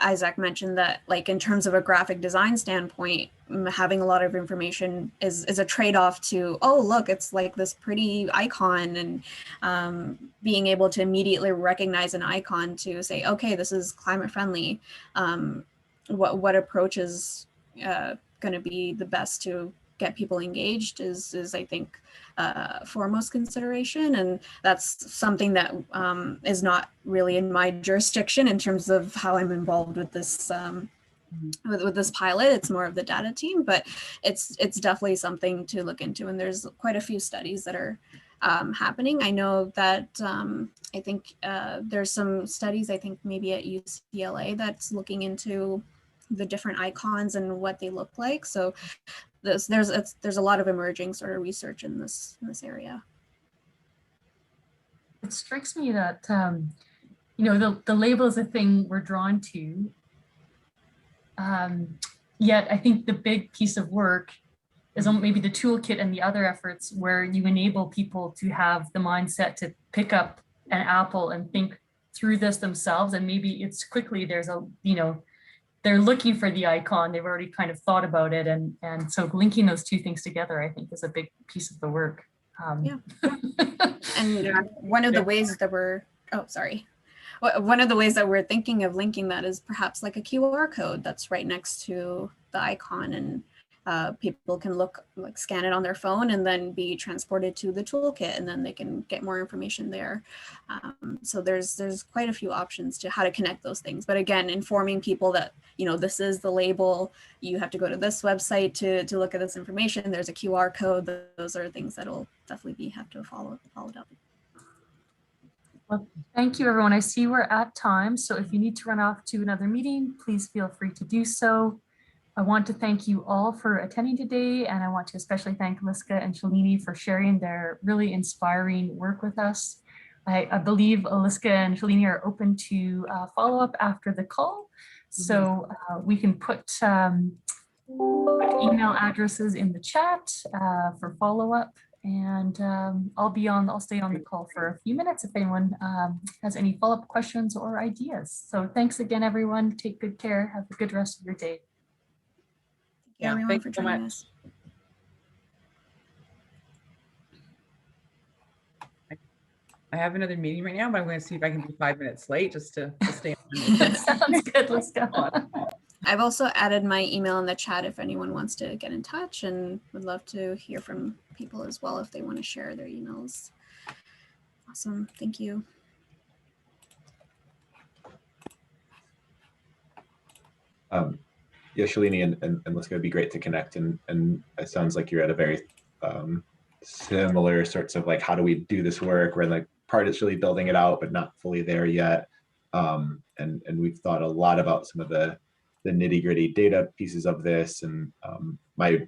[SPEAKER 3] Isaac mentioned that, like, in terms of a graphic design standpoint, having a lot of information is a trade-off to, oh, look, it's like this pretty icon, and being able to immediately recognize an icon to say, okay, this is climate friendly. What approach is going to be the best to get people engaged is I think foremost consideration, and that's something that is not really in my jurisdiction in terms of how I'm involved with this with this pilot. It's more of the data team, but it's definitely something to look into, and there's quite a few studies that are happening. I know that I think there's some studies, I think maybe at UCLA, that's looking into the different icons and what they look like. So there's a lot of emerging sort of research in this area.
[SPEAKER 1] It strikes me that you know, the label is a thing we're drawn to. Yet I think the big piece of work is maybe the toolkit and the other efforts where you enable people to have the mindset to pick up an apple and think through this themselves. And maybe it's quickly, there's a, you know, they're looking for the icon, they've already kind of thought about it. And so linking those two things together, I think, is a big piece of the work.
[SPEAKER 3] Yeah. And one of the ways that we're, oh, sorry. One of the ways that we're thinking of linking that is perhaps like a QR code that's right next to the icon, and people can scan it on their phone and then be transported to the toolkit, and then they can get more information there. So there's quite a few options to how to connect those things. But again, informing people that, you know, this is the label, you have to go to this website to look at this information. There's a QR code. Those are things that'll definitely have to followed up.
[SPEAKER 1] Well, thank you, everyone. I see we're at time. So if you need to run off to another meeting, please feel free to do so. I want to thank you all for attending today, and I want to especially thank Liska and Shalini for sharing their really inspiring work with us. I believe Liska and Shalini are open to follow up after the call. So we can put email addresses in the chat for follow-up. And I'll stay on the call for a few minutes if anyone has any follow-up questions or ideas. So thanks again, everyone. Take good care. Have a good rest of your day.
[SPEAKER 3] Thank you, everyone, for joining us.
[SPEAKER 2] I have another meeting right now, but I'm going to see if I can be 5 minutes late just to stay on.
[SPEAKER 1] Sounds good. Let's go.
[SPEAKER 3] I've also added my email in the chat if anyone wants to get in touch, and would love to hear from people as well if they want to share their emails. Awesome. Thank you.
[SPEAKER 6] Yeah, Shalini and Liska, it'd be great to connect, and it sounds like you're at a very similar sorts of like, how do we do this work? We're like part is really building it out, but not fully there yet. And we've thought a lot about some of the nitty gritty data pieces of this. And my